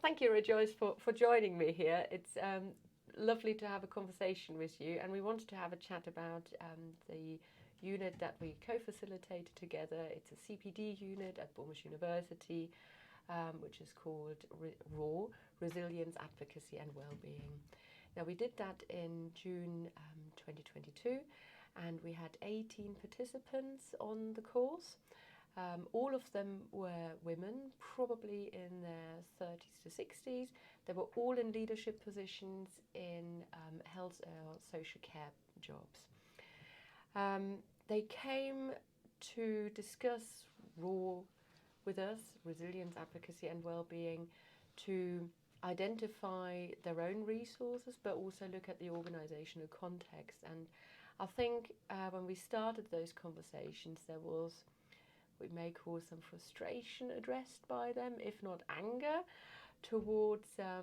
Thank you, Rejoice, for joining me here. It's lovely to have a conversation with you, and we wanted to have a chat about the unit that we co-facilitated together. It's a CPD unit at Bournemouth University, which is called RAW, Resilience, Advocacy and Wellbeing. Now, we did that in June 2022, and we had 18 participants on the course. All of them were women, probably in their 30s to 60s. They were all in leadership positions in health or social care jobs. They came to discuss RAW with us, resilience, advocacy and well-being, to identify their own resources, but also look at the organisational context. And I think when we started those conversations, there was, we may call some frustration addressed by them, if not anger, towards the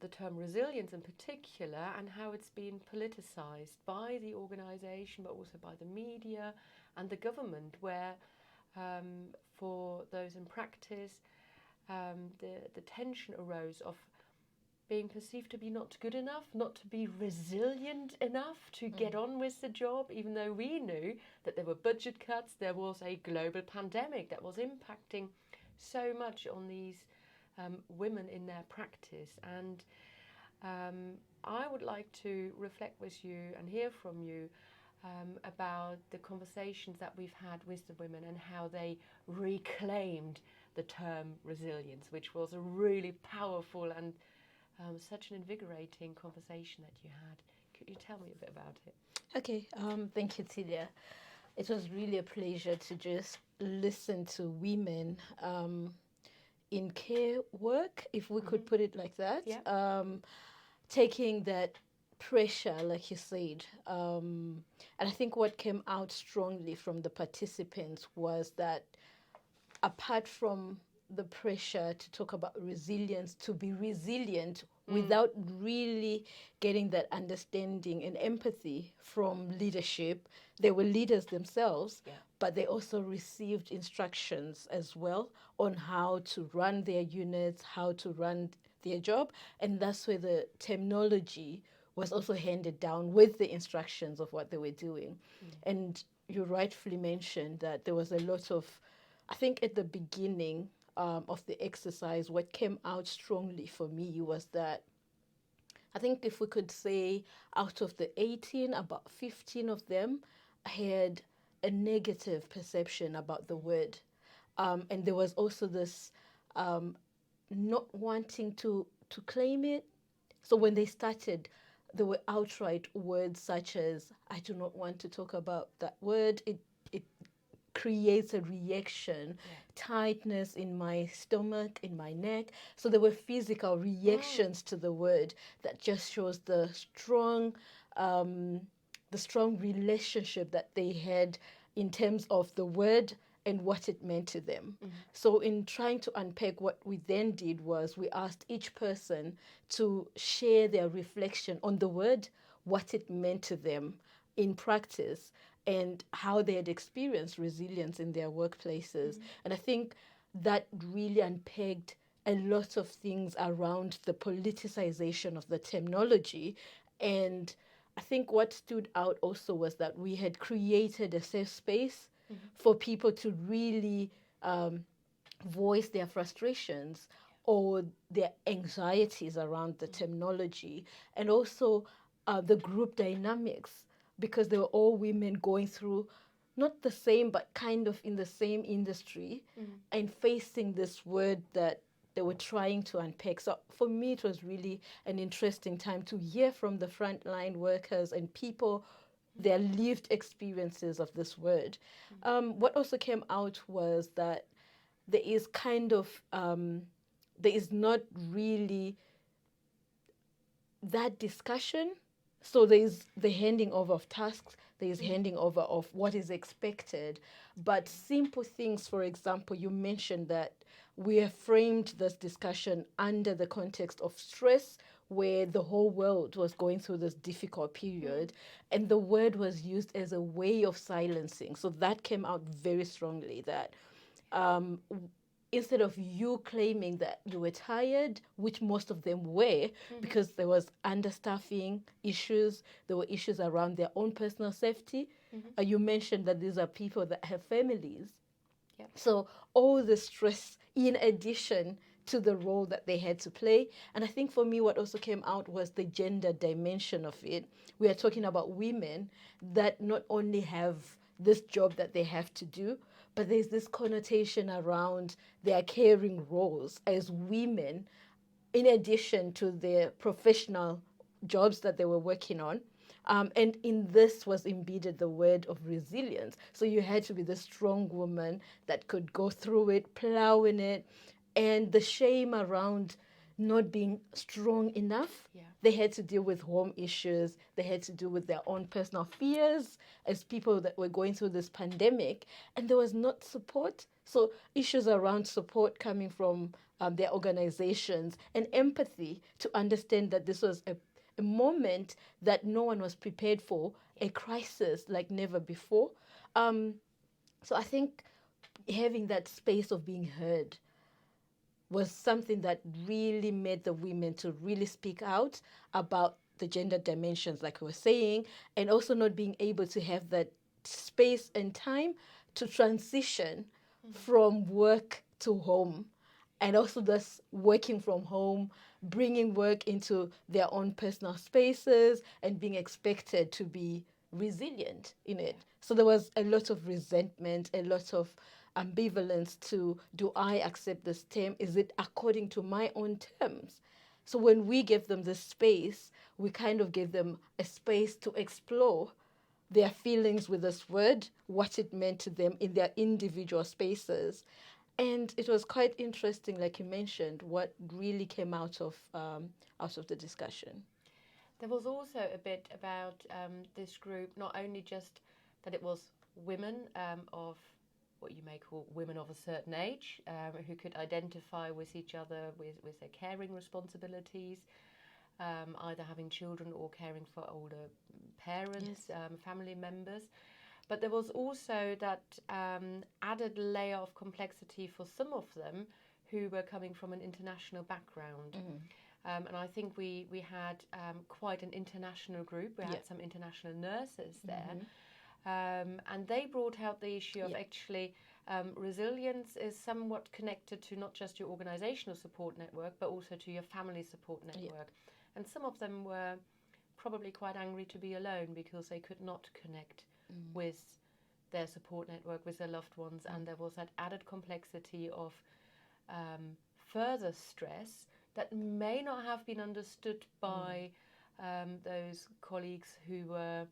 term resilience in particular, and how it's been politicised by the organisation, but also by the media and the government, where for those in practice, the tension arose of being perceived to be not good enough, not to be resilient enough to get on with the job, even though we knew that there were budget cuts, there was a global pandemic that was impacting so much on these women in their practice. And I would like to reflect with you and hear from you about the conversations that we've had with the women and how they reclaimed the term resilience, which was a really powerful and such an invigorating conversation that you had. Could you tell me a bit about it? Okay, thank you, Tilia. It was really a pleasure to just listen to women in care work, if we could put it like that. Yeah. Taking that pressure, like you said. And I think what came out strongly from the participants was that apart from the pressure to talk about resilience, to be resilient without really getting that understanding and empathy from leadership. They were leaders themselves, but they also received instructions as well on how to run their units, how to run their job. And that's where the terminology was also handed down with the instructions of what they were doing. And you rightfully mentioned that there was a lot of, I think at the beginning of the exercise, what came out strongly for me was that I think if we could say out of the 18, about 15 of them had a negative perception about the word. And there was also this not wanting to claim it. So when they started, there were outright words such as, I do not want to talk about that word. It creates a reaction, tightness in my stomach, in my neck. So there were physical reactions to the word that just shows the strong relationship that they had in terms of the word and what it meant to them. So in trying to unpack, what we then did was we asked each person to share their reflection on the word, what it meant to them in practice, and how they had experienced resilience in their workplaces. And I think that really unpacked a lot of things around the politicization of the terminology. And I think what stood out also was that we had created a safe space for people to really voice their frustrations or their anxieties around the terminology, and also the group dynamics, because they were all women going through not the same, but kind of in the same industry and facing this word that they were trying to unpack. So for me, it was really an interesting time to hear from the frontline workers and people their lived experiences of this word. What also came out was that there is kind of, there is not really that discussion. So there's the handing over of tasks, there's handing over of what is expected. But simple things, for example, you mentioned that we have framed this discussion under the context of stress, where the whole world was going through this difficult period, and the word was used as a way of silencing. So that came out very strongly, that instead of you claiming that you were tired, which most of them were, because there was understaffing issues, there were issues around their own personal safety. You mentioned that these are people that have families. Yep. So all the stress in addition to the role that they had to play. And I think for me, what also came out was the gender dimension of it. We are talking about women that not only have this job that they have to do, but there's this connotation around their caring roles as women, in addition to their professional jobs that they were working on. And in this was embedded the word of resilience. So you had to be the strong woman that could go through it, plow in it, and the shame around not being strong enough. Yeah. They had to deal with home issues. They had to deal with their own personal fears as people that were going through this pandemic, and there was not support. So issues around support coming from their organizations and empathy to understand that this was a moment that no one was prepared for, a crisis like never before. So I think having that space of being heard was something that really made the women to really speak out about the gender dimensions, like we were saying, and also not being able to have that space and time to transition from work to home. And also this working from home, bringing work into their own personal spaces and being expected to be resilient in it. So there was a lot of resentment, a lot of ambivalence to, do I accept this term? Is it according to my own terms? So when we give them this space, we kind of give them a space to explore their feelings with this word, what it meant to them in their individual spaces. And it was quite interesting, like you mentioned, what really came out of the discussion. There was also a bit about this group, not only just that it was women of what you may call women of a certain age who could identify with each other with their caring responsibilities, either having children or caring for older parents, family members. But there was also that added layer of complexity for some of them who were coming from an international background. And I think we had quite an international group. We had some international nurses there. And they brought out the issue of actually resilience is somewhat connected to not just your organizational support network, but also to your family support network. And some of them were probably quite angry to be alone because they could not connect with their support network, with their loved ones. And there was that added complexity of further stress that may not have been understood by those colleagues who were,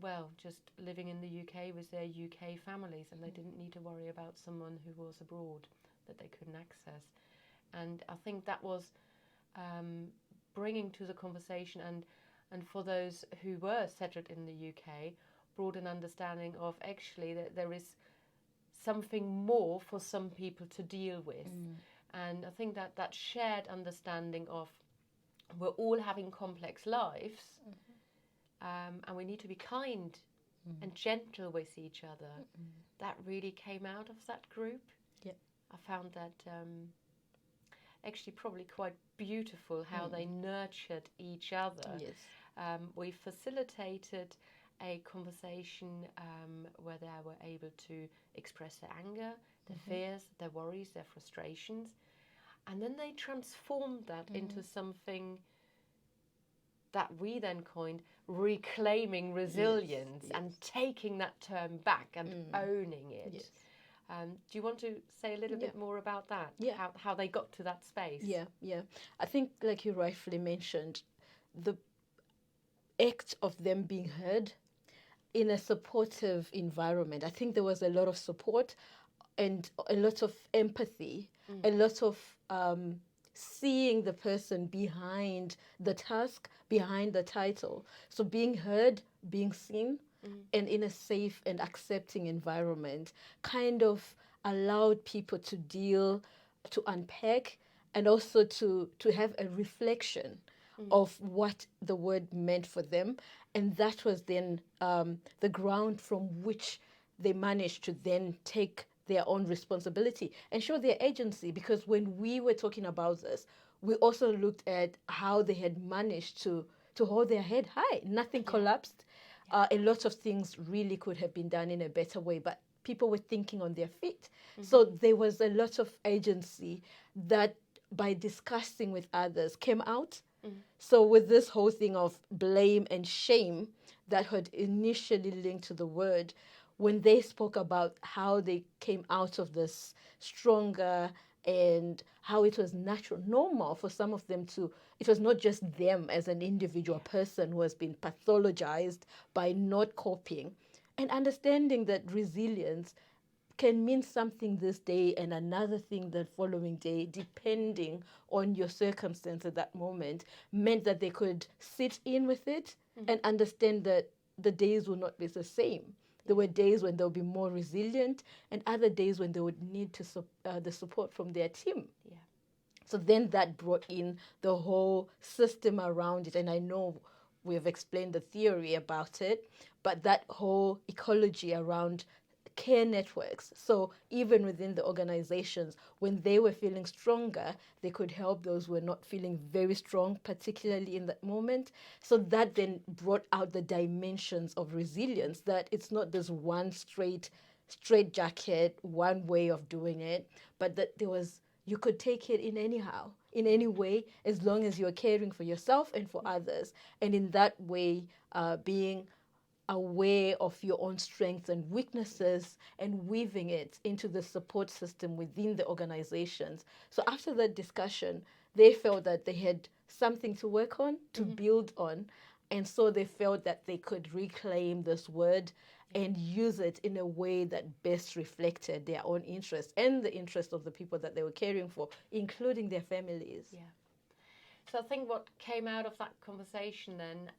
well, just living in the UK with their UK families, and they didn't need to worry about someone who was abroad that they couldn't access. And I think that was bringing to the conversation, and for those who were settled in the UK, brought an understanding of actually that there is something more for some people to deal with. And I think that that shared understanding of we're all having complex lives, and we need to be kind and gentle with each other. That really came out of that group. I found that actually probably quite beautiful how they nurtured each other. We facilitated a conversation where they were able to express their anger, their fears, their worries, their frustrations, and then they transformed that into something that we then coined reclaiming resilience and taking that term back and owning it. Do you want to say a little bit more about that? How they got to that space? I think, like you rightfully mentioned, the act of them being heard in a supportive environment. I think there was a lot of support and a lot of empathy, a lot of seeing the person behind the task, behind the title. So being heard, being seen, and in a safe and accepting environment kind of allowed people to deal, to unpack, and also to have a reflection of what the word meant for them. And that was then the ground from which they managed to then take their own responsibility and show their agency. Because when we were talking about this, we also looked at how they had managed to hold their head high. Nothing collapsed. A lot of things really could have been done in a better way, but people were thinking on their feet. So there was a lot of agency that, by discussing with others, came out. So with this whole thing of blame and shame that had initially linked to the word, when they spoke about how they came out of this stronger and how it was natural, normal for some of them to, it was not just them as an individual person who has been pathologized by not coping, and understanding that resilience can mean something this day and another thing the following day, depending on your circumstance at that moment, meant that they could sit in with it and understand that the days will not be the same. There were days when they'll be more resilient and other days when they would need to the support from their team. Yeah. So then that brought in the whole system around it. And I know we've explained the theory about it, but that whole ecology around care networks. So even within the organizations, when they were feeling stronger, they could help those who were not feeling very strong, particularly in that moment. So that then brought out the dimensions of resilience, that it's not this one straight jacket, one way of doing it, but that there was, you could take it in any way, as long as you're caring for yourself and for others. And in that way, being aware of your own strengths and weaknesses and weaving it into the support system within the organizations. So after that discussion, they felt that they had something to work on, to build on. And so they felt that they could reclaim this word and use it in a way that best reflected their own interests and the interests of the people that they were caring for, including their families. Yeah. So I think what came out of that conversation then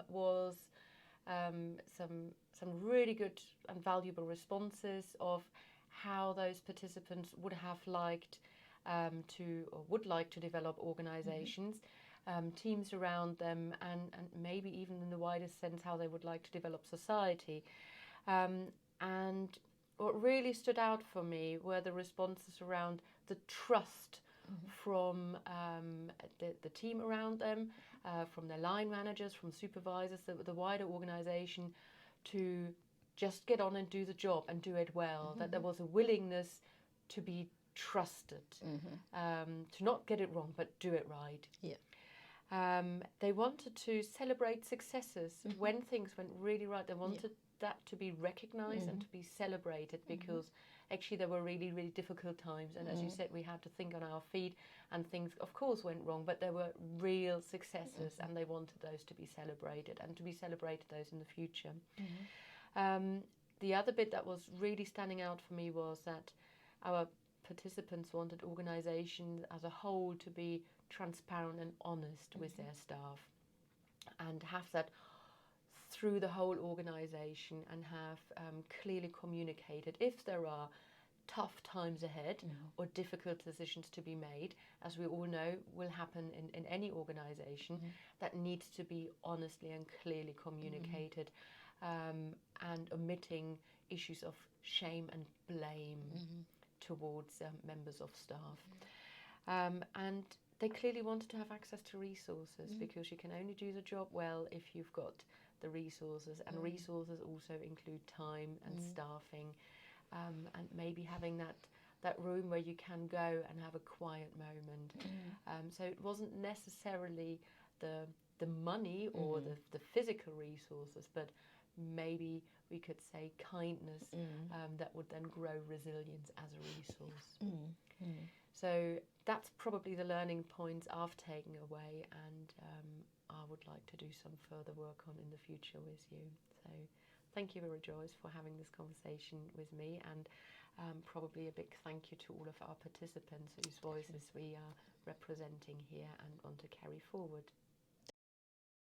was some really good and valuable responses of how those participants would have liked would like to develop organizations, teams around them, and maybe even in the widest sense how they would like to develop society. And what really stood out for me were the responses around the trust from the team around them, from their line managers, from supervisors, the wider organisation, to just get on and do the job and do it well, that there was a willingness to be trusted, to not get it wrong but do it right. Yeah. They wanted to celebrate successes when things went really right. They wanted that to be recognised and to be celebrated, because actually there were really, really difficult times, and as you said, we had to think on our feet, and things of course went wrong, but there were real successes and they wanted those to be celebrated, and to be celebrated those in the future. The other bit that was really standing out for me was that our participants wanted organisations as a whole to be transparent and honest with their staff, and have that through the whole organisation, and have clearly communicated if there are tough times ahead or difficult decisions to be made, as we all know will happen in any organisation, that needs to be honestly and clearly communicated, and omitting issues of shame and blame towards members of staff. And they clearly wanted to have access to resources, because you can only do the job well if you've got the resources, and resources also include time and staffing, and maybe having that room where you can go and have a quiet moment. So it wasn't necessarily the money or the physical resources, but maybe we could say kindness, that would then grow resilience as a resource. So that's probably the learning points I've taken away, and I would like to do some further work on in the future with you. So thank you, Joyce, for having this conversation with me, and probably a big thank you to all of our participants whose voices we are representing here and want to carry forward.